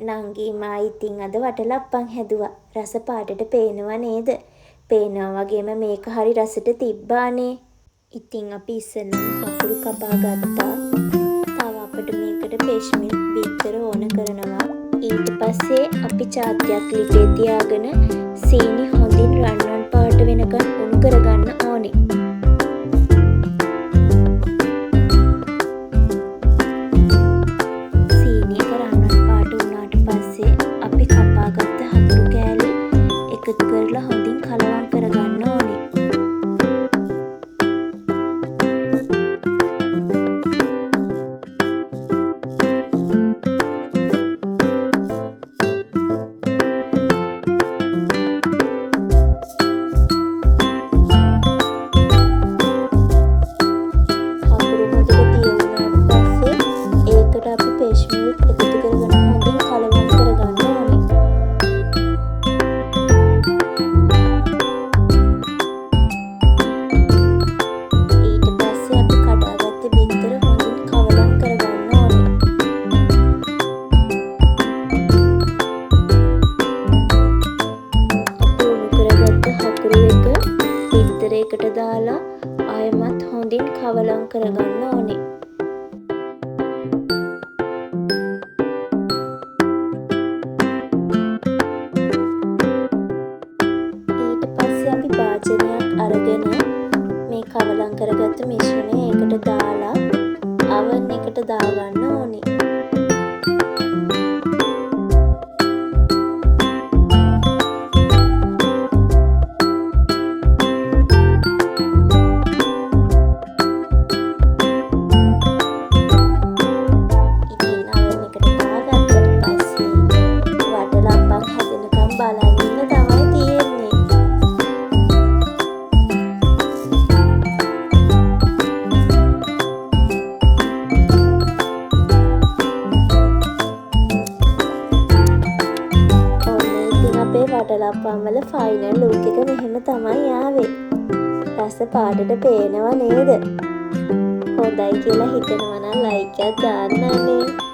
නංගී මා ඉතින් අද වටලප්පන් හැදුවා. රස පාටට පේනවා නේද? පේනවා වගේම මේක හරි රසට තිබ්බානේ. ඉතින් අපි ඉස්සෙල්ලම කකුරු කපා ගත්තා. තව අපිට මේකට පෙෂ්මිල් බිත්තර ඕන කරනවා. ඊට පස්සේ අපි චාත්‍යයක් ලිපේ තියාගෙන සීනි හොඳින් රන්වන් පාට වෙනකන් උණු කරගන්න ඕනේ. සීනි රන්වන් පාට වුණාට පස්සේ අපි කපාගත්ත හකුරු කෑලි එකතු කරලා හොඳින් කලවම් කරගන්න ඕනේ. එකට දාලා ආයමත් හොඳින් කවලම් කරගන්න ඕනේ. ඊට පස්සේ අපි භාජනයක් අරගෙන මේ කවලම් කරගත්ත මිශ්‍රණය ඒකට දාලා oven එකට දාගන්න ඕනේ. වටලප්පම් වල ෆයිනල් ලුක් එක මෙහෙම තමයි ආවේ. රස පාටට පේනව නේද? හොඳයි කියලා හිතනවා නම් ලයික් එකක් දාන්න නේ.